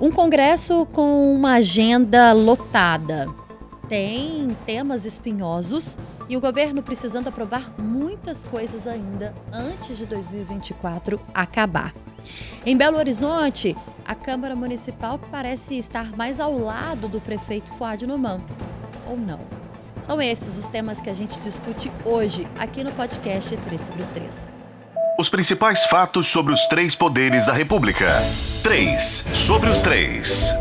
Um congresso com uma agenda lotada. Tem temas espinhosos e o governo precisando aprovar muitas coisas ainda antes de 2024 acabar. Em Belo Horizonte, a Câmara Municipal que parece estar mais ao lado do prefeito Fuad Numan, ou não. São esses os temas que a gente discute hoje aqui no podcast 3 sobre os 3. Os principais fatos sobre os três poderes da República. 3 sobre os 3.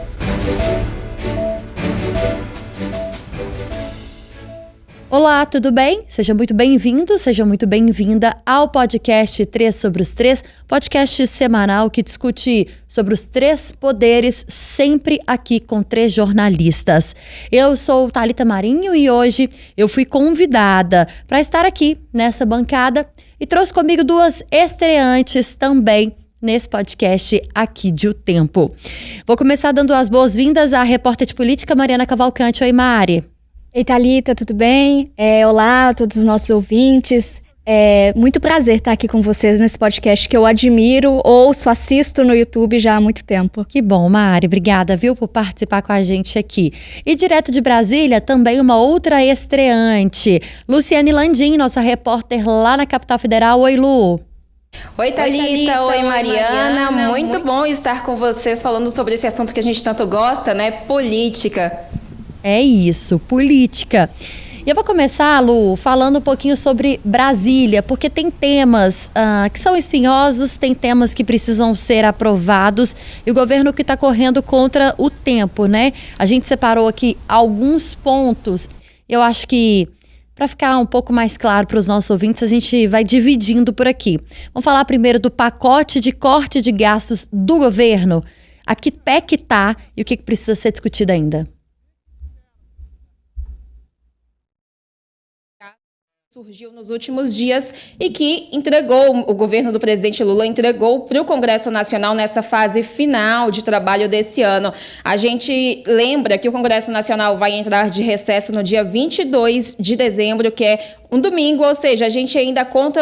Olá, tudo bem? Seja muito bem-vindo, seja muito bem-vinda ao podcast 3 sobre os 3, podcast semanal que discute sobre os três poderes, sempre aqui com 3 jornalistas. Eu sou Thalita Marinho e hoje eu fui convidada para estar aqui nessa bancada e trouxe comigo 2 estreantes também nesse podcast aqui de O Tempo. Vou começar dando as boas-vindas à repórter de política Mariana Cavalcante. Oi, Mari. Ei, Thalita, tudo bem? Olá a todos os nossos ouvintes. Muito prazer estar aqui com vocês nesse podcast que eu admiro, ouço, assisto no YouTube já há muito tempo. Que bom, Mari. Obrigada, viu, por participar com a gente aqui. E direto de Brasília, também uma outra estreante, Luciane Landim, nossa repórter lá na Capital Federal. Oi, Lu. Oi, Thalita. Oi, Mariana. Muito bom estar com vocês falando sobre esse assunto que a gente tanto gosta, né? Política. É isso, política. E eu vou começar, Lu, falando um pouquinho sobre Brasília, porque tem temas que são espinhosos, tem temas que precisam ser aprovados e o governo que está correndo contra o tempo, né? A gente separou aqui alguns pontos. Eu acho que, para ficar um pouco mais claro para os nossos ouvintes, a gente vai dividindo por aqui. Vamos falar primeiro do pacote de corte de gastos do governo. A que pé que tá e o que precisa ser discutido ainda? Surgiu nos últimos dias e que o governo do presidente Lula entregou para o Congresso Nacional nessa fase final de trabalho desse ano. A gente lembra que o Congresso Nacional vai entrar de recesso no dia 22 de dezembro, que é um domingo, ou seja, a gente ainda conta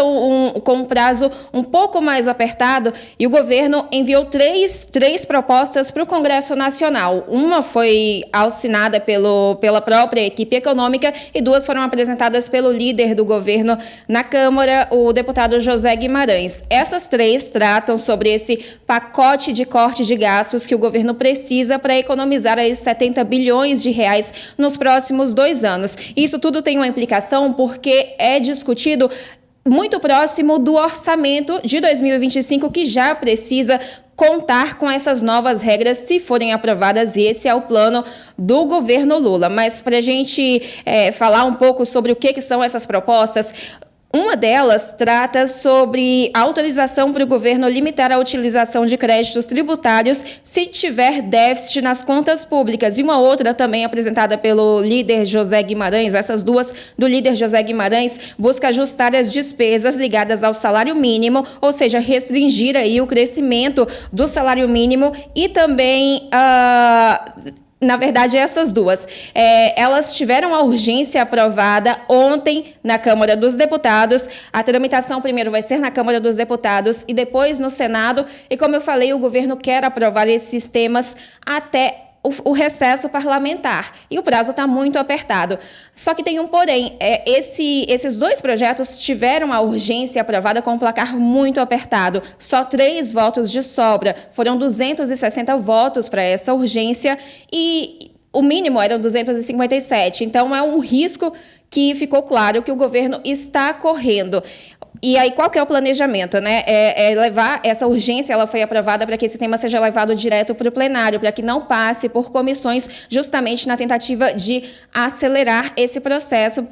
com um prazo um pouco mais apertado e o governo enviou três propostas para o Congresso Nacional. Uma foi assinada pela própria equipe econômica e 2 foram apresentadas pelo líder do governo na Câmara, o deputado José Guimarães. Essas 3 tratam sobre esse pacote de corte de gastos que o governo precisa para economizar aí 70 bilhões de reais nos próximos 2 anos. Isso tudo tem uma implicação porque é discutido muito próximo do orçamento de 2025, que já precisa contar com essas novas regras se forem aprovadas, e esse é o plano do governo Lula. Mas para a gente falar um pouco sobre o que são essas propostas, uma delas trata sobre a autorização para o governo limitar a utilização de créditos tributários se tiver déficit nas contas públicas. E uma outra também apresentada pelo líder José Guimarães, essas 2 do líder José Guimarães, busca ajustar as despesas ligadas ao salário mínimo, ou seja, restringir aí o crescimento do salário mínimo e também na verdade, essas 2. Elas tiveram a urgência aprovada ontem na Câmara dos Deputados. A tramitação primeiro vai ser na Câmara dos Deputados e depois no Senado. E, como eu falei, o governo quer aprovar esses temas até o recesso parlamentar. E o prazo está muito apertado. Só que tem um porém. Esses 2 projetos tiveram a urgência aprovada com um placar muito apertado. Só 3 votos de sobra. Foram 260 votos para essa urgência e o mínimo eram 257. Então, é um risco que ficou claro que o governo está correndo. E aí, qual que é o planejamento, né? Levar essa urgência, ela foi aprovada para que esse tema seja levado direto para o plenário, para que não passe por comissões, justamente na tentativa de acelerar esse processo,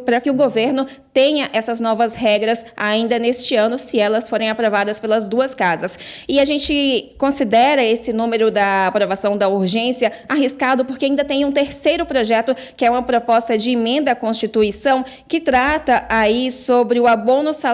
para que o governo tenha essas novas regras ainda neste ano, se elas forem aprovadas pelas 2 casas. E a gente considera esse número da aprovação da urgência arriscado, porque ainda tem um terceiro projeto, que é uma proposta de emenda à Constituição, que trata aí sobre o abono salarial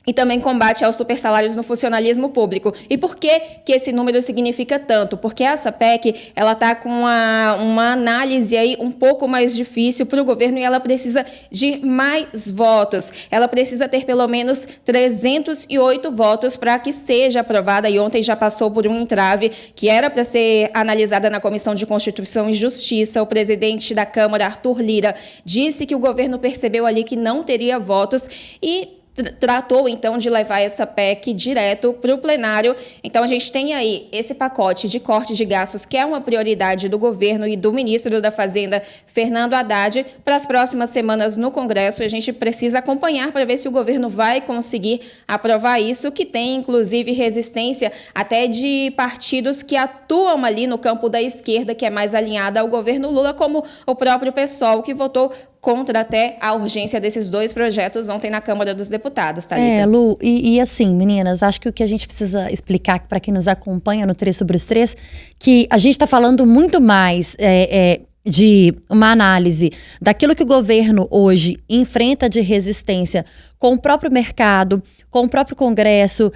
e também combate aos supersalários no funcionalismo público. E por que esse número significa tanto? Porque essa PEC ela está com uma análise aí um pouco mais difícil para o governo e ela precisa de mais votos. Ela precisa ter pelo menos 308 votos para que seja aprovada. E ontem já passou por um entrave que era para ser analisada na Comissão de Constituição e Justiça. O presidente da Câmara, Arthur Lira, disse que o governo percebeu ali que não teria votos e tratou, então, de levar essa PEC direto para o plenário. Então, a gente tem aí esse pacote de corte de gastos, que é uma prioridade do governo e do ministro da Fazenda, Fernando Haddad, para as próximas semanas no Congresso. E a gente precisa acompanhar para ver se o governo vai conseguir aprovar isso, que tem, inclusive, resistência até de partidos que atuam ali no campo da esquerda, que é mais alinhada ao governo Lula, como o próprio PSOL, que votou contra até a urgência desses dois projetos ontem na Câmara dos Deputados, Thalita. Lu, e assim, meninas, acho que o que a gente precisa explicar para quem nos acompanha no 3 sobre os 3, que a gente está falando muito mais de uma análise daquilo que o governo hoje enfrenta de resistência com o próprio mercado, com o próprio Congresso,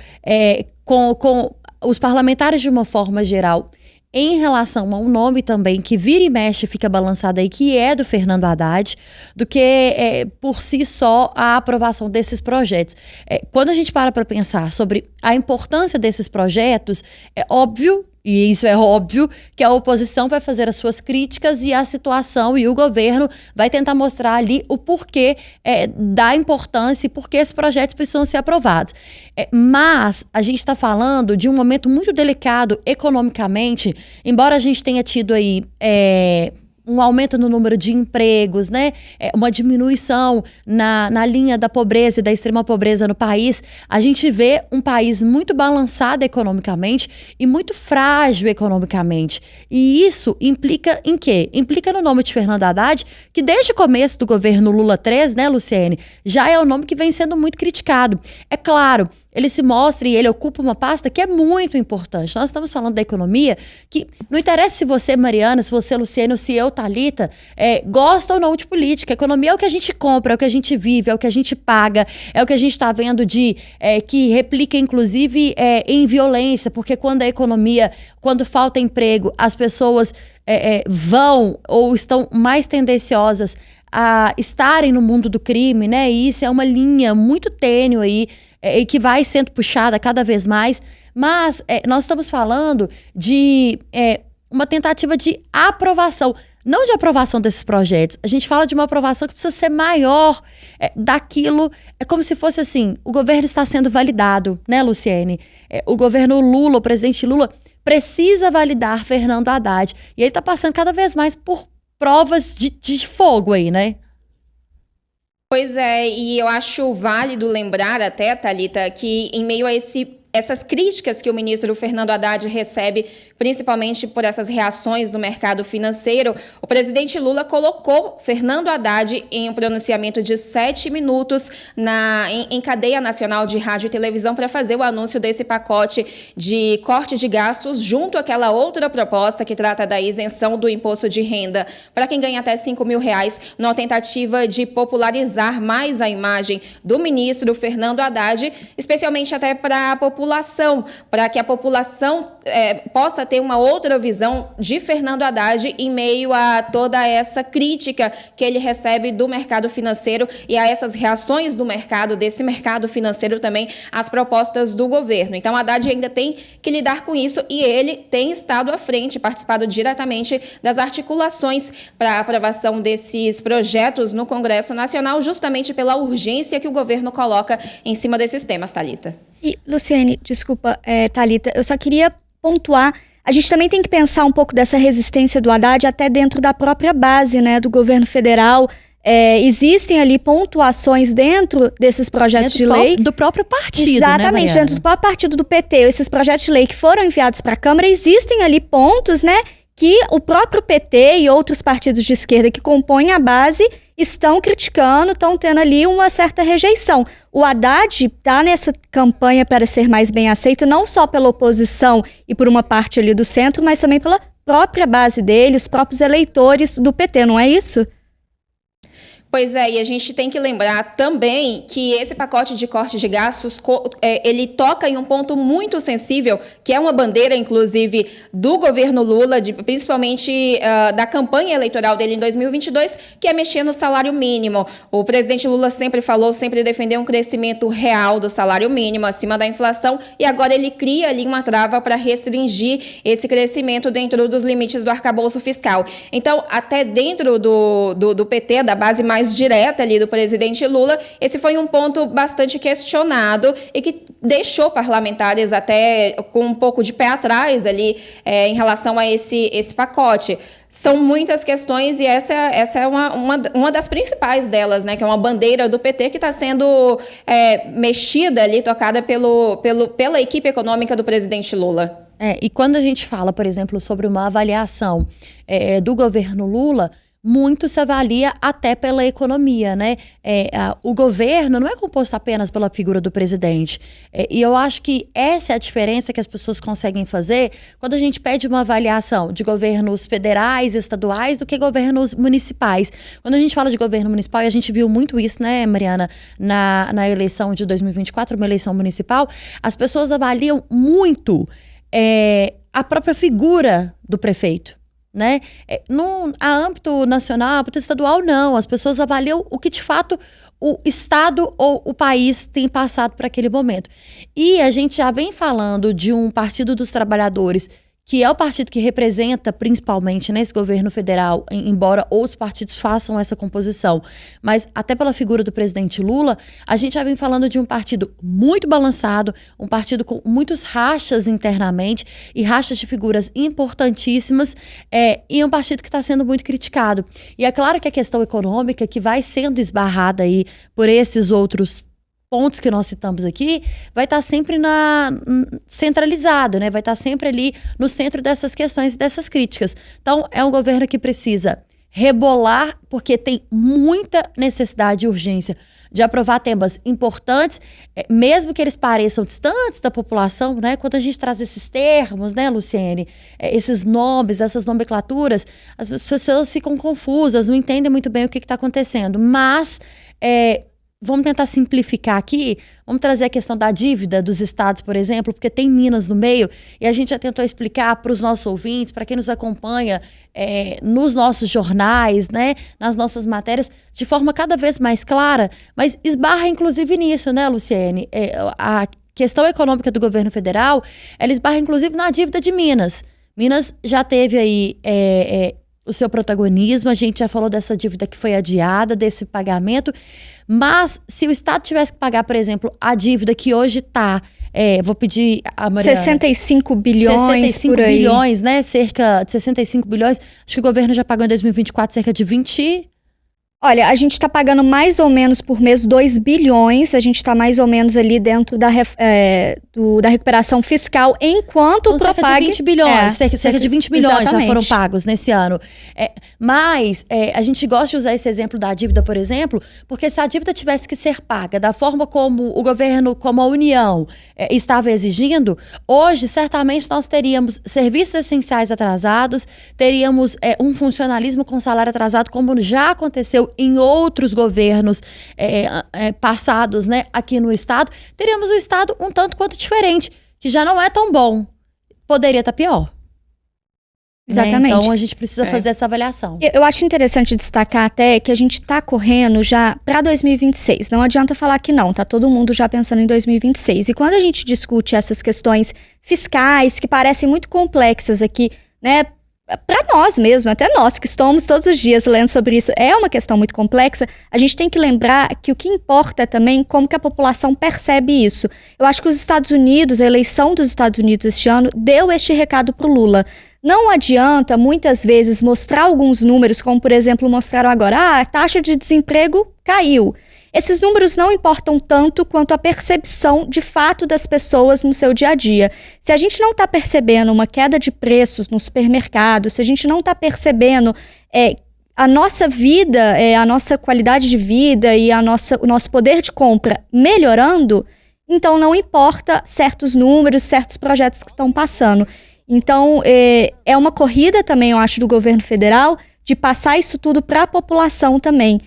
com os parlamentares de uma forma geral, em relação a um nome também que vira e mexe, fica balançado aí, que é do Fernando Haddad, do que por si só a aprovação desses projetos. Quando a gente para pensar sobre a importância desses projetos, é óbvio, e isso é óbvio, que a oposição vai fazer as suas críticas e a situação e o governo vai tentar mostrar ali o porquê da importância e por que esses projetos precisam ser aprovados. Mas a gente está falando de um momento muito delicado economicamente, embora a gente tenha tido aí um aumento no número de empregos, né? Uma diminuição na linha da pobreza e da extrema pobreza no país. A gente vê um país muito balançado economicamente e muito frágil economicamente. E isso implica em quê? Implica no nome de Fernando Haddad, que desde o começo do governo Lula 3, né, Luciene, já é um nome que vem sendo muito criticado. É claro, ele se mostra e ele ocupa uma pasta que é muito importante. Nós estamos falando da economia, que não interessa se você, Mariana, se você, Luciene, ou se eu, Thalita, gosta ou não de política. A economia é o que a gente compra, é o que a gente vive, é o que a gente paga, é o que a gente está vendo que replica, inclusive, em violência, porque quando falta emprego, as pessoas vão ou estão mais tendenciosas a estarem no mundo do crime, né? E isso é uma linha muito tênue aí, e que vai sendo puxada cada vez mais, mas nós estamos falando de uma tentativa de aprovação, não de aprovação desses projetos, a gente fala de uma aprovação que precisa ser maior daquilo, é como se fosse assim, o governo está sendo validado, né, Luciene? O governo Lula, o presidente Lula, precisa validar Fernando Haddad, e ele está passando cada vez mais por provas de fogo aí, né? Pois é, e eu acho válido lembrar até, Thalita, que em meio a essas críticas que o ministro Fernando Haddad recebe, principalmente por essas reações do mercado financeiro, o presidente Lula colocou Fernando Haddad em um pronunciamento de 7 minutos em cadeia nacional de rádio e televisão para fazer o anúncio desse pacote de corte de gastos junto àquela outra proposta que trata da isenção do imposto de renda para quem ganha até R$5 mil, numa tentativa de popularizar mais a imagem do ministro Fernando Haddad, especialmente até para a população, para que a população possa ter uma outra visão de Fernando Haddad em meio a toda essa crítica que ele recebe do mercado financeiro e a essas reações do mercado, desse mercado financeiro também, às propostas do governo. Então, Haddad ainda tem que lidar com isso e ele tem estado à frente, participado diretamente das articulações para a aprovação desses projetos no Congresso Nacional, justamente pela urgência que o governo coloca em cima desses temas, Thalita. E, Luciene, desculpa, Thalita, eu só queria pontuar, a gente também tem que pensar um pouco dessa resistência do Haddad até dentro da própria base, né, do governo federal. Existem ali pontuações dentro desses projetos de lei. Do próprio partido, exatamente, né, dentro do próprio partido do PT. Esses projetos de lei que foram enviados para a Câmara, existem ali pontos, né, que o próprio PT e outros partidos de esquerda que compõem a base estão criticando, estão tendo ali uma certa rejeição. O Haddad está nessa campanha para ser mais bem aceito, não só pela oposição e por uma parte ali do centro, mas também pela própria base dele, os próprios eleitores do PT, não é isso? Pois é, e a gente tem que lembrar também que esse pacote de corte de gastos, ele toca em um ponto muito sensível, que é uma bandeira, inclusive, do governo Lula, principalmente da campanha eleitoral dele em 2022, que é mexer no salário mínimo. O presidente Lula sempre falou, sempre defendeu um crescimento real do salário mínimo, acima da inflação, e agora ele cria ali uma trava para restringir esse crescimento dentro dos limites do arcabouço fiscal. Então, até dentro do PT, da base mais direta ali do presidente Lula, esse foi um ponto bastante questionado e que deixou parlamentares até com um pouco de pé atrás ali em relação a esse pacote. São muitas questões e essa é uma das principais delas, né, que é uma bandeira do PT que está sendo mexida ali, tocada pela equipe econômica do presidente Lula. E quando a gente fala, por exemplo, sobre uma avaliação do governo Lula, muito se avalia até pela economia, né? O governo não é composto apenas pela figura do presidente. E eu acho que essa é a diferença que as pessoas conseguem fazer quando a gente pede uma avaliação de governos federais, estaduais, do que governos municipais. Quando a gente fala de governo municipal, e a gente viu muito isso, né, Mariana, na eleição de 2024, uma eleição municipal, as pessoas avaliam muito a própria figura do prefeito. Né? A âmbito nacional, âmbito estadual, não. As pessoas avaliam o que de fato o Estado ou o país tem passado por aquele momento. E a gente já vem falando de um Partido dos Trabalhadores, que é o partido que representa principalmente nesse governo federal, embora outros partidos façam essa composição. Mas até pela figura do presidente Lula, a gente já vem falando de um partido muito balançado, um partido com muitos rachas internamente e rachas de figuras importantíssimas, e um partido que está sendo muito criticado. E é claro que a questão econômica, que vai sendo esbarrada aí por esses outros pontos que nós citamos aqui, vai estar sempre centralizado, né? Vai estar sempre ali no centro dessas questões e dessas críticas. Então, é um governo que precisa rebolar, porque tem muita necessidade e urgência de aprovar temas importantes, mesmo que eles pareçam distantes da população, né? Quando a gente traz esses termos, né, Luciene, esses nomes, essas nomenclaturas, as pessoas ficam confusas, não entendem muito bem o que está acontecendo. Mas vamos tentar simplificar aqui, vamos trazer a questão da dívida dos estados, por exemplo, porque tem Minas no meio, e a gente já tentou explicar para os nossos ouvintes, para quem nos acompanha nos nossos jornais, né, nas nossas matérias, de forma cada vez mais clara, mas esbarra inclusive nisso, né, Luciene? A questão econômica do governo federal, ela esbarra inclusive na dívida de Minas. Minas já teve aí o seu protagonismo, a gente já falou dessa dívida que foi adiada, desse pagamento, mas se o Estado tivesse que pagar, por exemplo, a dívida que hoje está, vou pedir a Mariana... 65 bilhões 65 por aí. bilhões, né? Cerca de 65 bilhões. Acho que o governo já pagou em 2024 cerca de 20... Olha, a gente está pagando mais ou menos por mês 2 bilhões, a gente está mais ou menos ali dentro da recuperação fiscal, enquanto o Propag... cerca de 20 bilhões, cerca de 20 milhões exatamente. Já foram pagos nesse ano. Mas a gente gosta de usar esse exemplo da dívida, por exemplo, porque se a dívida tivesse que ser paga da forma como o governo, como a União estava exigindo, hoje certamente nós teríamos serviços essenciais atrasados, teríamos um funcionalismo com salário atrasado, como já aconteceu em outros governos passados, né, aqui no Estado. Teríamos um Estado um tanto quanto diferente, que já não é tão bom. Poderia estar pior. Exatamente. Né? Então a gente precisa fazer essa avaliação. Eu acho interessante destacar até que a gente está correndo já para 2026. Não adianta falar que não, tá todo mundo já pensando em 2026. E quando a gente discute essas questões fiscais, que parecem muito complexas aqui, né, para nós mesmo, até nós que estamos todos os dias lendo sobre isso, é uma questão muito complexa, a gente tem que lembrar que o que importa é também como que a população percebe isso. Eu acho que os Estados Unidos, a eleição dos Estados Unidos este ano, deu este recado pro Lula. Não adianta, muitas vezes, mostrar alguns números, como, por exemplo, mostraram agora, a taxa de desemprego caiu. Esses números não importam tanto quanto a percepção de fato das pessoas no seu dia a dia. Se a gente não está percebendo uma queda de preços no supermercado, se a gente não está percebendo a nossa vida, a nossa qualidade de vida e o nosso poder de compra melhorando, então não importa certos números, certos projetos que estão passando. Então, é uma corrida também, eu acho, do governo federal de passar isso tudo para a população também.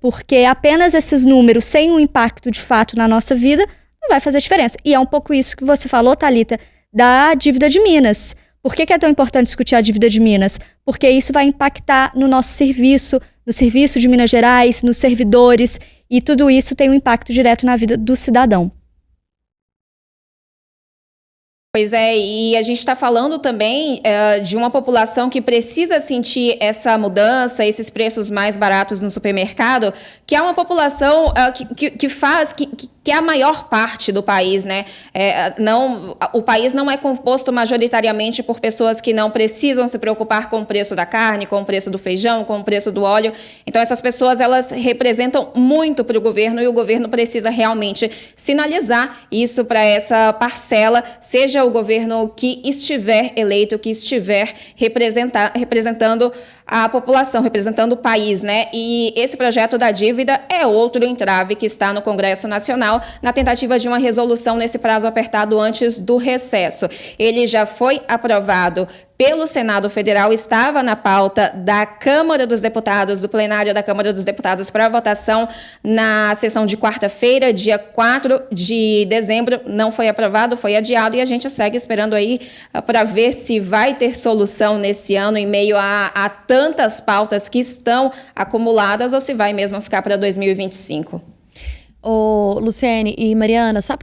Porque apenas esses números, sem um impacto de fato na nossa vida, não vai fazer diferença. E é um pouco isso que você falou, Thalita, da dívida de Minas. Por que é tão importante discutir a dívida de Minas? Porque isso vai impactar no nosso serviço, no serviço de Minas Gerais, nos servidores, e tudo isso tem um impacto direto na vida do cidadão. Pois é, e a gente está falando também de uma população que precisa sentir essa mudança, esses preços mais baratos no supermercado, que é uma população que é a maior parte do país, né? O país não é composto majoritariamente por pessoas que não precisam se preocupar com o preço da carne, com o preço do feijão, com o preço do óleo. Então, essas pessoas, elas representam muito para o governo, e o governo precisa realmente sinalizar isso para essa parcela, seja o governo que estiver eleito, que estiver representando a população, representando o país, né? E esse projeto da dívida é outro entrave que está no Congresso Nacional, na tentativa de uma resolução nesse prazo apertado antes do recesso. Ele já foi aprovado pelo Senado Federal, estava na pauta da Câmara dos Deputados, do plenário da Câmara dos Deputados, para votação na sessão de quarta-feira, dia 4 de dezembro. Não foi aprovado, foi adiado, e a gente segue esperando aí para ver se vai ter solução nesse ano, em meio a tantas pautas que estão acumuladas, ou se vai mesmo ficar para 2025. Luciene e Mariana, sabe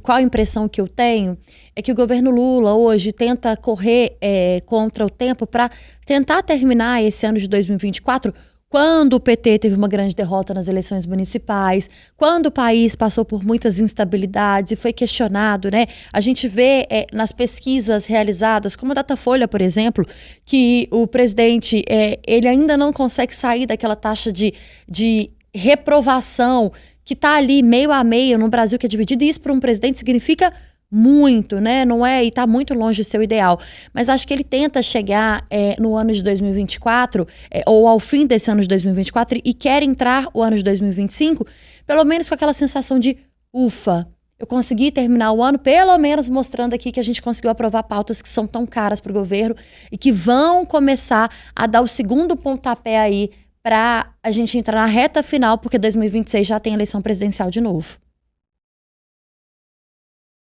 qual a impressão que eu tenho? É que o governo Lula hoje tenta correr contra o tempo para tentar terminar esse ano de 2024, quando o PT teve uma grande derrota nas eleições municipais, quando o país passou por muitas instabilidades e foi questionado, né? A gente vê nas pesquisas realizadas, como a Datafolha, por exemplo, que o presidente ele ainda não consegue sair daquela taxa de reprovação que está ali meio a meio no Brasil, que é dividido, e isso para um presidente significa muito, né? Não é, e está muito longe do seu ideal. Mas acho que ele tenta chegar no ano de 2024, ou ao fim desse ano de 2024, e quer entrar o ano de 2025, pelo menos com aquela sensação de ufa, eu consegui terminar o ano, pelo menos mostrando aqui que a gente conseguiu aprovar pautas que são tão caras para o governo e que vão começar a dar o segundo pontapé aí para a gente entrar na reta final, porque 2026 já tem eleição presidencial de novo.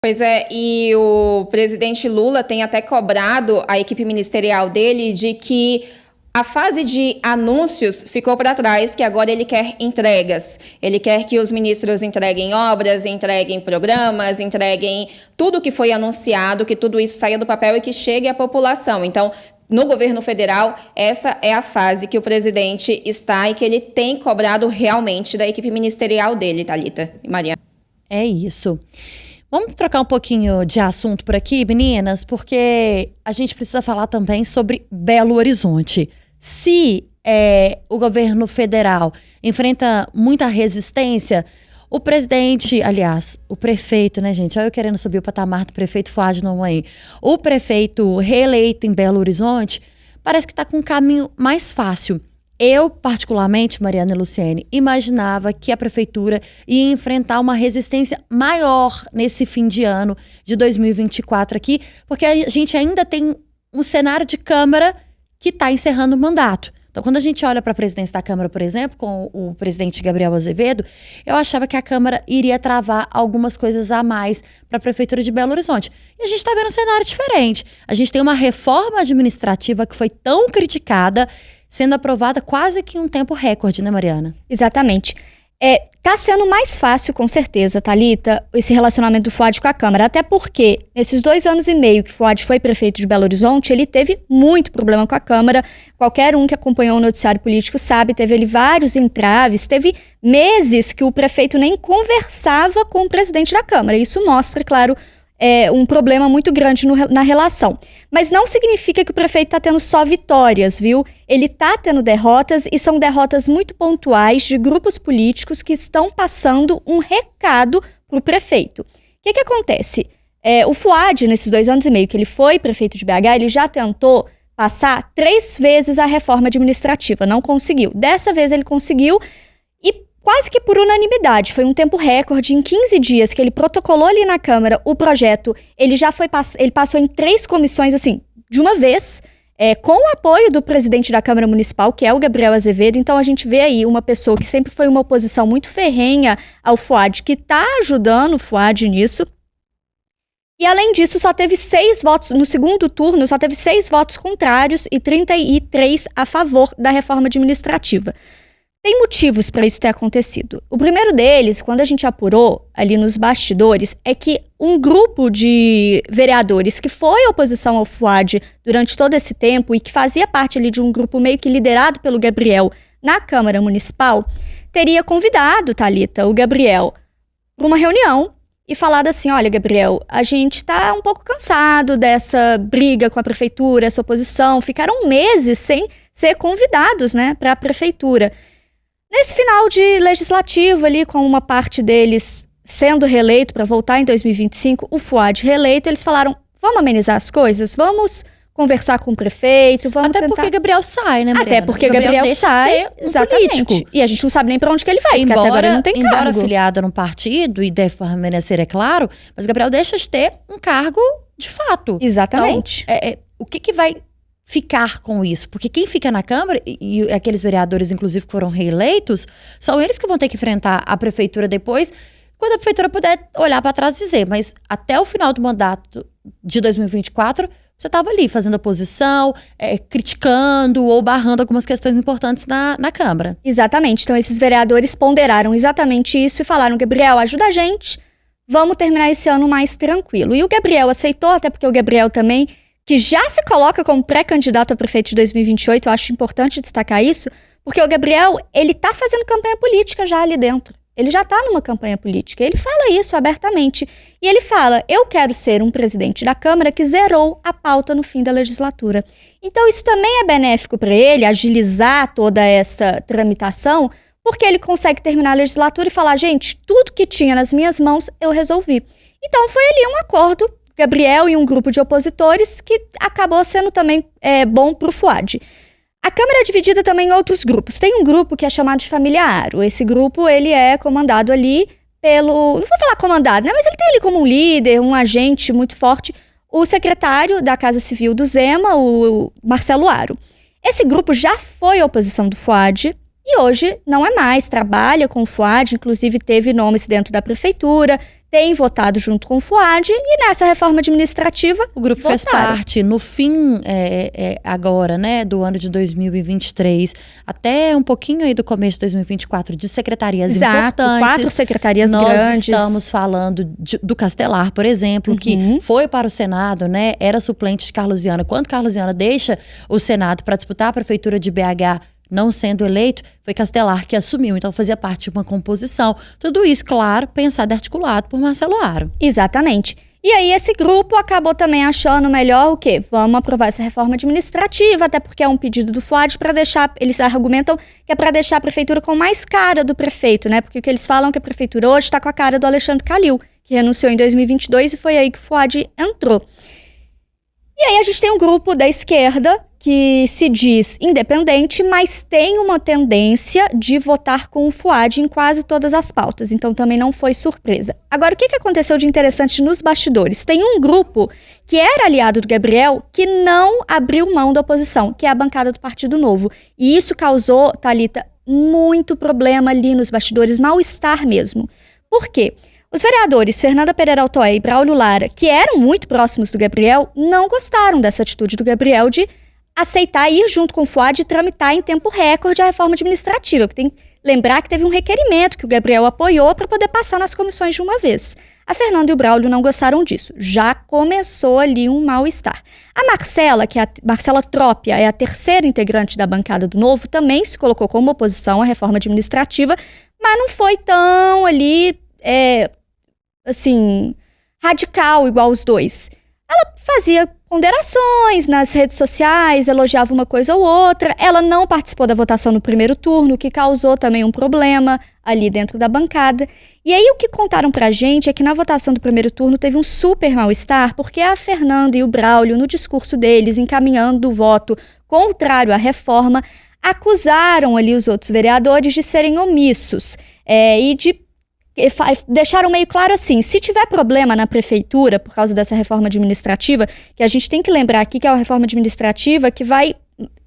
Pois é, e o presidente Lula tem até cobrado a equipe ministerial dele de que a fase de anúncios ficou para trás, que agora ele quer entregas. Ele quer que os ministros entreguem obras, entreguem programas, entreguem tudo que foi anunciado, que tudo isso saia do papel e que chegue à população. Então, no governo federal, essa é a fase que o presidente está e que ele tem cobrado realmente da equipe ministerial dele, Thalita e Mariana. É isso. Vamos trocar um pouquinho de assunto por aqui, meninas, porque a gente precisa falar também sobre Belo Horizonte. Se o governo federal enfrenta muita resistência, o presidente, aliás, o prefeito, né, gente? Olha eu querendo subir o patamar do prefeito Fuad Noronha. O prefeito reeleito em Belo Horizonte parece que está com um caminho mais fácil. Eu, particularmente, Mariana e Luciene, imaginava que a prefeitura ia enfrentar uma resistência maior nesse fim de ano de 2024 aqui, porque a gente ainda tem um cenário de Câmara que está encerrando o mandato. Então, quando a gente olha para a presidência da Câmara, por exemplo, com o presidente Gabriel Azevedo, eu achava que a Câmara iria travar algumas coisas a mais para a Prefeitura de Belo Horizonte. E a gente está vendo um cenário diferente. A gente tem uma reforma administrativa que foi tão criticada, sendo aprovada quase que em um tempo recorde, né, Mariana? Exatamente. Tá sendo mais fácil, com certeza, Thalita, esse relacionamento do Fuad com a Câmara, até porque nesses 2 anos e meio que o Fuad foi prefeito de Belo Horizonte, ele teve muito problema com a Câmara. Qualquer um que acompanhou o noticiário político sabe, teve ali vários entraves, teve meses que o prefeito nem conversava com o presidente da Câmara. Isso mostra, claro, um problema muito grande na relação. Mas não significa que o prefeito está tendo só vitórias, viu? Ele está tendo derrotas, e são derrotas muito pontuais de grupos políticos que estão passando um recado para o prefeito. O que acontece? O Fuad, nesses 2 anos e meio que ele foi prefeito de BH, ele já tentou passar 3 vezes a reforma administrativa, não conseguiu. Dessa vez ele conseguiu, quase que por unanimidade. Foi um tempo recorde. Em 15 dias que ele protocolou ali na Câmara o projeto, ele passou em 3 comissões, assim, de uma vez. com o apoio do presidente da Câmara Municipal, que é o Gabriel Azevedo. Então a gente vê aí uma pessoa que sempre foi uma oposição muito ferrenha ao Fuad, que está ajudando o Fuad nisso. E além disso, só teve 6 votos, no segundo turno, só teve 6 votos contrários e 33 a favor da reforma administrativa. Tem motivos para isso ter acontecido. O primeiro deles, quando a gente apurou ali nos bastidores, é que um grupo de vereadores que foi oposição ao Fuad durante todo esse tempo e que fazia parte ali de um grupo meio que liderado pelo Gabriel na Câmara Municipal, teria convidado, Thalita, o Gabriel para uma reunião e falado assim: olha, Gabriel, a gente está um pouco cansado dessa briga com a prefeitura, essa oposição. Ficaram meses sem ser convidados, né, para a prefeitura. Nesse final de legislativo ali, com uma parte deles sendo reeleito para voltar em 2025, o Fuad reeleito, eles falaram: vamos amenizar as coisas, vamos conversar com o prefeito, vamos Até tentar... porque Gabriel sai, né, Mariana? Até porque Gabriel sai, exatamente. Político. E a gente não sabe nem para onde que ele vai, porque até agora ele não tem embora cargo. afiliado num partido, e deve permanecer, é claro, mas Gabriel deixa de ter um cargo de fato. Exatamente. Então, o que vai ficar com isso? Porque quem fica na Câmara, e aqueles vereadores, inclusive, que foram reeleitos, são eles que vão ter que enfrentar a prefeitura depois, quando a prefeitura puder olhar para trás e dizer: mas até o final do mandato de 2024, você estava ali fazendo oposição, criticando ou barrando algumas questões importantes na Câmara. Exatamente. Então, esses vereadores ponderaram exatamente isso e falaram: Gabriel, ajuda a gente, vamos terminar esse ano mais tranquilo. E o Gabriel aceitou, até porque o Gabriel também, que já se coloca como pré-candidato a prefeito de 2028, eu acho importante destacar isso, porque o Gabriel, ele tá fazendo campanha política já ali dentro. Ele já tá numa campanha política, ele fala isso abertamente. E ele fala: eu quero ser um presidente da Câmara que zerou a pauta no fim da legislatura. Então isso também é benéfico para ele, agilizar toda essa tramitação, porque ele consegue terminar a legislatura e falar: gente, tudo que tinha nas minhas mãos eu resolvi. Então foi ali um acordo, Gabriel e um grupo de opositores, que acabou sendo também bom para o Fuad. A Câmara é dividida também em outros grupos. Tem um grupo que é chamado de Família Aro. Esse grupo, ele é comandado ali pelo... Não vou falar comandado, né? Mas ele tem ali como um líder, um agente muito forte, o secretário da Casa Civil do Zema, o Marcelo Aro. Esse grupo já foi a oposição do Fuad e hoje não é mais. Trabalha com o Fuad, inclusive teve nomes dentro da prefeitura, tem votado junto com o Fuad, e nessa reforma administrativa o grupo fez parte no fim agora, né, do ano de 2023, até um pouquinho aí do começo de 2024, de secretarias importantes. 4 secretarias Nós grandes. Estamos falando do Castelar, por exemplo, que foi para o Senado, né, era suplente de Carlos Viana. Quando Carlos Viana deixa o Senado para disputar a prefeitura de BH, não sendo eleito, foi Castelar que assumiu. Então fazia parte de uma composição. Tudo isso, claro, pensado e articulado por Marcelo Aro. Exatamente. E aí esse grupo acabou também achando melhor o quê? Vamos aprovar essa reforma administrativa, até porque é um pedido do Fuad para deixar, eles argumentam que é para deixar a prefeitura com mais cara do prefeito, né? Porque o que eles falam é que a prefeitura hoje está com a cara do Alexandre Calil, que renunciou em 2022 e foi aí que o Fuad entrou. E aí a gente tem um grupo da esquerda que se diz independente, mas tem uma tendência de votar com o Fuad em quase todas as pautas. Então também não foi surpresa. Agora, o que aconteceu de interessante nos bastidores? Tem um grupo que era aliado do Gabriel que não abriu mão da oposição, que é a bancada do Partido Novo. E isso causou, Thalita, muito problema ali nos bastidores, mal-estar mesmo. Por quê? Os vereadores Fernanda Pereira Altoé e Braulio Lara, que eram muito próximos do Gabriel, não gostaram dessa atitude do Gabriel de aceitar ir junto com o Fuad e tramitar em tempo recorde a reforma administrativa. Tem que lembrar que teve um requerimento que o Gabriel apoiou para poder passar nas comissões de uma vez. A Fernanda e o Braulio não gostaram disso. Já começou ali um mal-estar. A Marcela, Marcela Trópia, é a terceira integrante da bancada do Novo, também se colocou como oposição à reforma administrativa, mas não foi tão ali... radical igual os dois. Ela fazia ponderações nas redes sociais, elogiava uma coisa ou outra. Ela não participou da votação no primeiro turno, o que causou também um problema ali dentro da bancada. E aí o que contaram pra gente é que na votação do primeiro turno teve um super mal-estar, porque a Fernanda e o Braulio, no discurso deles, encaminhando o voto contrário à reforma, acusaram ali os outros vereadores de serem omissos e de deixaram meio claro assim, se tiver problema na prefeitura por causa dessa reforma administrativa, que a gente tem que lembrar aqui que é uma reforma administrativa que vai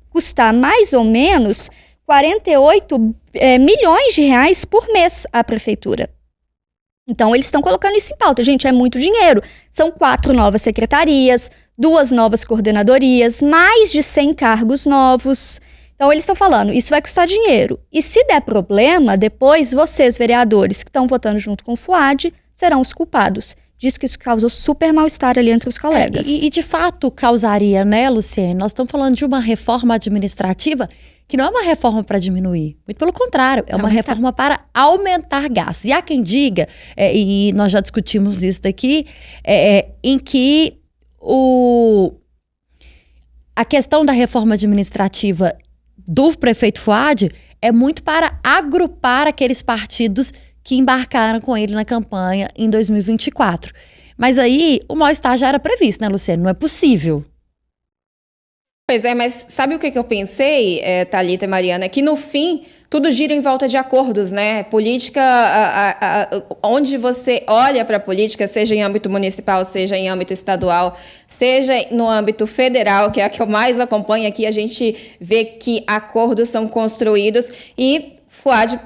custar mais ou menos 48 milhões de reais por mês à prefeitura. Então, eles estão colocando isso em pauta. Gente, é muito dinheiro. São 4 novas secretarias, 2 novas coordenadorias, mais de 100 cargos novos. Então, eles estão falando, isso vai custar dinheiro. E se der problema, depois vocês, vereadores, que estão votando junto com o FUAD, serão os culpados. Diz que isso causou super mal-estar ali entre os colegas. E de fato causaria, né, Luciene? Nós estamos falando de uma reforma administrativa que não é uma reforma para diminuir. Muito pelo contrário, é uma reforma para aumentar gastos. E há quem diga, e nós já discutimos isso daqui, em que a questão da reforma administrativa do prefeito FUAD é muito para agrupar aqueles partidos que embarcaram com ele na campanha em 2024. Mas aí o mal-estar já era previsto, né, Luciene? Não é possível. Pois é, mas sabe o que eu pensei, Thalita e Mariana? Que no fim, tudo gira em volta de acordos, né? Política, onde você olha para a política, seja em âmbito municipal, seja em âmbito estadual, seja no âmbito federal, que é a que eu mais acompanho aqui, a gente vê que acordos são construídos e FUAD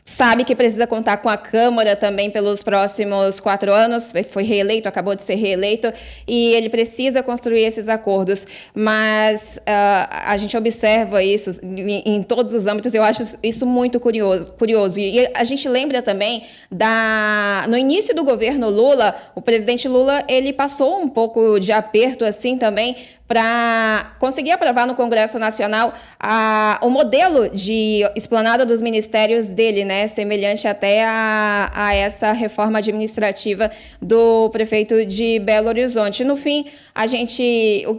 sabe que precisa contar com a Câmara também pelos próximos 4 anos, foi reeleito, acabou de ser reeleito, e ele precisa construir esses acordos. Mas a gente observa isso em todos os âmbitos, eu acho isso muito curioso. E a gente lembra também, no início do governo Lula, o presidente Lula, ele passou um pouco de aperto assim também, para conseguir aprovar no Congresso Nacional o modelo de esplanada dos ministérios dele, né, semelhante até a essa reforma administrativa do prefeito de Belo Horizonte. No fim,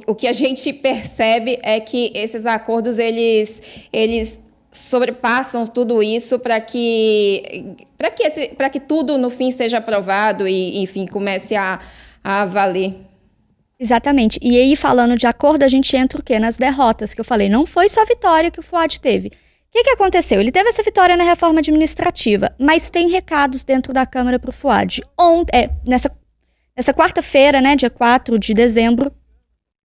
o que a gente percebe é que esses acordos, eles sobrepassam tudo isso para que tudo, no fim, seja aprovado e, enfim, comece a valer. Exatamente. E aí, falando de acordo, a gente entra o quê? Nas derrotas, que eu falei. Não foi só a vitória que o FUAD teve. O que aconteceu? Ele teve essa vitória na reforma administrativa, mas tem recados dentro da Câmara para o FUAD. Nessa quarta-feira, né, dia 4 de dezembro,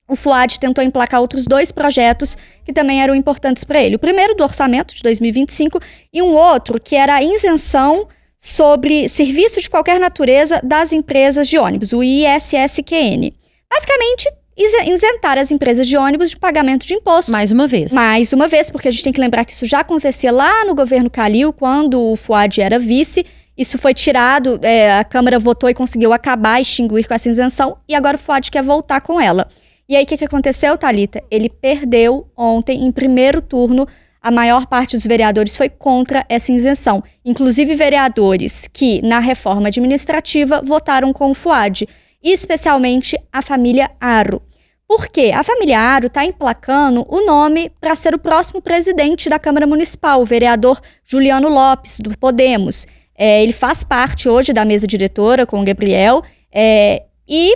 o FUAD tentou emplacar outros 2 projetos que também eram importantes para ele. O primeiro do orçamento de 2025 e um outro que era a isenção sobre serviço de qualquer natureza das empresas de ônibus, o ISSQN. Basicamente, isentar as empresas de ônibus de pagamento de imposto. Mais uma vez. Mais uma vez, porque a gente tem que lembrar que isso já acontecia lá no governo Calil, quando o FUAD era vice. Isso foi tirado, a Câmara votou e conseguiu acabar, extinguir com essa isenção, e agora o FUAD quer voltar com ela. E aí, o que aconteceu, Thalita? Ele perdeu ontem, em primeiro turno. A maior parte dos vereadores foi contra essa isenção. Inclusive vereadores que, na reforma administrativa, votaram com o FUAD. E especialmente a família Aro. Por quê? A família Aro está emplacando o nome para ser o próximo presidente da Câmara Municipal, o vereador Juliano Lopes, do Podemos. Ele faz parte hoje da mesa diretora com o Gabriel, e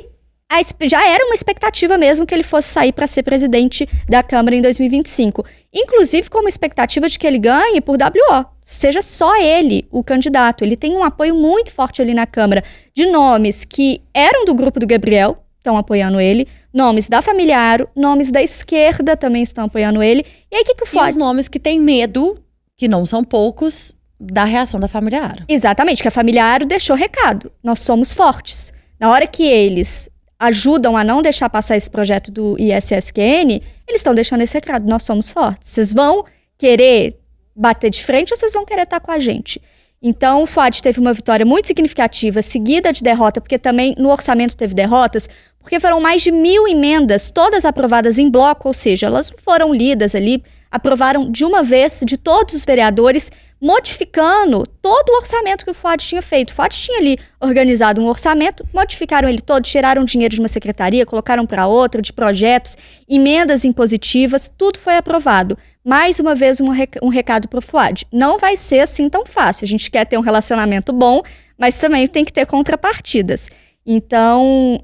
já era uma expectativa mesmo que ele fosse sair para ser presidente da Câmara em 2025. Inclusive com uma expectativa de que ele ganhe por WO. Seja só ele o candidato. Ele tem um apoio muito forte ali na Câmara de nomes que eram do grupo do Gabriel, estão apoiando ele, nomes da família Aro, nomes da esquerda também estão apoiando ele. E aí o que o FUAD... E os nomes que têm medo, que não são poucos, da reação da família Aro. Exatamente, que a família Aro deixou recado. Nós somos fortes. Na hora que eles ajudam a não deixar passar esse projeto do ISSQN, eles estão deixando esse recado. Nós somos fortes. Vocês vão querer bater de frente ou vocês vão querer estar com a gente? Então, o FUAD teve uma vitória muito significativa, seguida de derrota, porque também no orçamento teve derrotas, porque foram mais de 1.000 emendas, todas aprovadas em bloco, ou seja, elas não foram lidas ali, aprovaram de uma vez, de todos os vereadores, modificando todo o orçamento que o FUAD tinha feito. O FUAD tinha ali organizado um orçamento, modificaram ele todo, tiraram dinheiro de uma secretaria, colocaram para outra, de projetos, emendas impositivas, tudo foi aprovado. Mais uma vez, um recado para o FUAD. Não vai ser assim tão fácil. A gente quer ter um relacionamento bom, mas também tem que ter contrapartidas. Então,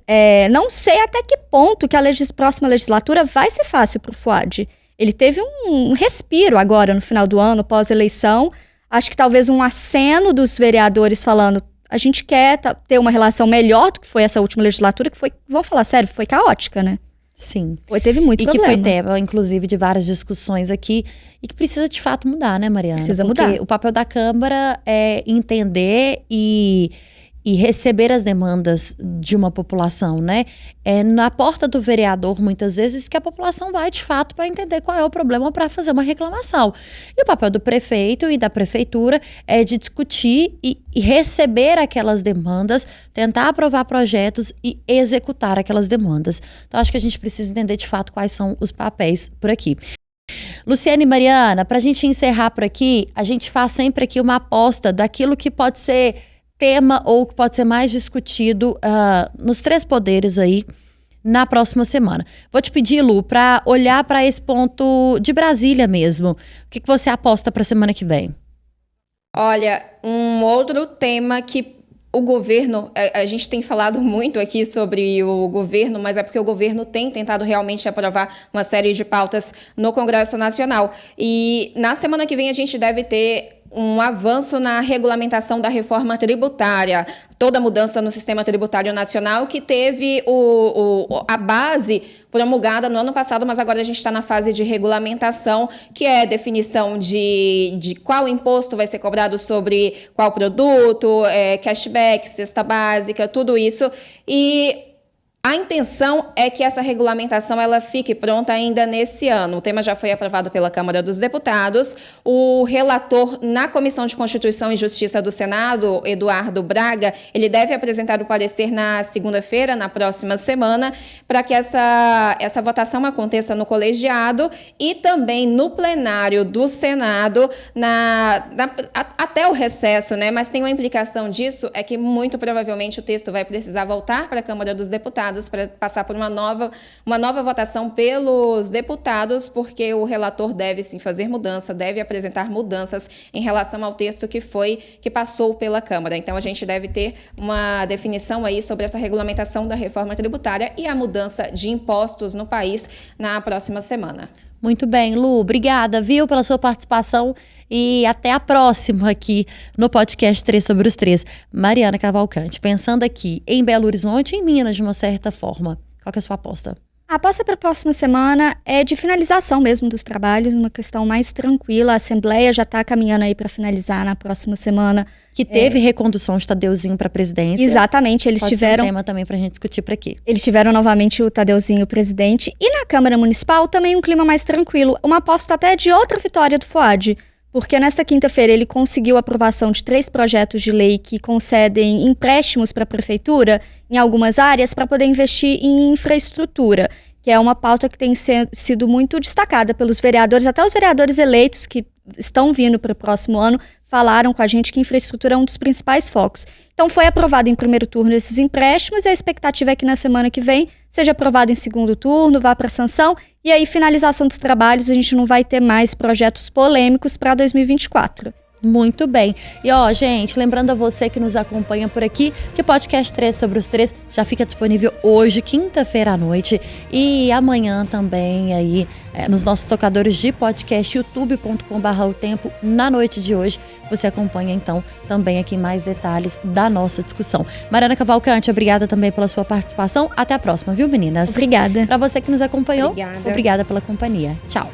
não sei até que ponto que a próxima legislatura vai ser fácil para o FUAD. Ele teve um respiro agora no final do ano, pós-eleição. Acho que talvez um aceno dos vereadores falando, a gente quer ter uma relação melhor do que foi essa última legislatura, que foi, vamos falar sério, foi caótica, né? Sim. Teve muito problema. E que foi tema, inclusive, de várias discussões aqui e que precisa, de fato, mudar, né, Mariana? Precisa Porque mudar. o papel da Câmara é entender e receber as demandas de uma população, né? É na porta do vereador, muitas vezes, que a população vai, de fato, para entender qual é o problema para fazer uma reclamação. E o papel do prefeito e da prefeitura é de discutir e receber aquelas demandas, tentar aprovar projetos e executar aquelas demandas. Então, acho que a gente precisa entender, de fato, quais são os papéis por aqui. Luciane e Mariana, para a gente encerrar por aqui, a gente faz sempre aqui uma aposta daquilo que pode ser tema ou que pode ser mais discutido nos três poderes aí na próxima semana. Vou te pedir, Lu, para olhar para esse ponto de Brasília mesmo. O que você aposta para a semana que vem? Olha, um outro tema que o governo, a gente tem falado muito aqui sobre o governo, mas é porque o governo tem tentado realmente aprovar uma série de pautas no Congresso Nacional. E na semana que vem a gente deve ter um avanço na regulamentação da reforma tributária, toda a mudança no sistema tributário nacional que teve a base promulgada no ano passado, mas agora a gente está na fase de regulamentação, que é definição de qual imposto vai ser cobrado sobre qual produto, cashback, cesta básica, tudo isso. E a intenção é que essa regulamentação ela fique pronta ainda nesse ano. O tema já foi aprovado pela Câmara dos Deputados. O relator na Comissão de Constituição e Justiça do Senado, Eduardo Braga, ele deve apresentar o parecer na segunda-feira, na próxima semana, para que essa votação aconteça no colegiado e também no plenário do Senado até o recesso, né? Mas tem uma implicação disso, é que muito provavelmente o texto vai precisar voltar para a Câmara dos Deputados para passar por uma nova votação pelos deputados, porque o relator deve sim fazer mudança, deve apresentar mudanças em relação ao texto que passou pela Câmara. Então, a gente deve ter uma definição aí sobre essa regulamentação da reforma tributária e a mudança de impostos no país na próxima semana. Muito bem, Lu, obrigada, viu, pela sua participação e até a próxima aqui no podcast 3 sobre os 3. Mariana Cavalcante, pensando aqui em Belo Horizonte e em Minas de uma certa forma, qual que é a sua aposta? A aposta para a próxima semana é de finalização mesmo dos trabalhos, uma questão mais tranquila. A Assembleia já está caminhando aí para finalizar na próxima semana. Que teve recondução de Tadeuzinho para a presidência. Exatamente, eles tiveram. Ser um tema também para a gente discutir por aqui. Eles tiveram novamente o Tadeuzinho presidente. E na Câmara Municipal também um clima mais tranquilo. Uma aposta até de outra vitória do Fuad. Porque nesta quinta-feira ele conseguiu a aprovação de 3 projetos de lei que concedem empréstimos para a prefeitura em algumas áreas para poder investir em infraestrutura, que é uma pauta que tem sido muito destacada pelos vereadores, até os vereadores eleitos que estão vindo para o próximo ano falaram com a gente que infraestrutura é um dos principais focos. Então foi aprovado em primeiro turno esses empréstimos e a expectativa é que na semana que vem seja aprovado em segundo turno, vá para sanção e aí finalização dos trabalhos, a gente não vai ter mais projetos polêmicos para 2024. Muito bem. E ó, gente, lembrando a você que nos acompanha por aqui, que o podcast 3 sobre os 3 já fica disponível hoje, quinta-feira à noite, e amanhã também aí nos nossos tocadores de podcast, youtube.com/otempo, na noite de hoje. Você acompanha então também aqui mais detalhes da nossa discussão. Mariana Cavalcante, obrigada também pela sua participação. Até a próxima, viu, meninas? Obrigada. Para você que nos acompanhou, Obrigada obrigada pela companhia. Tchau.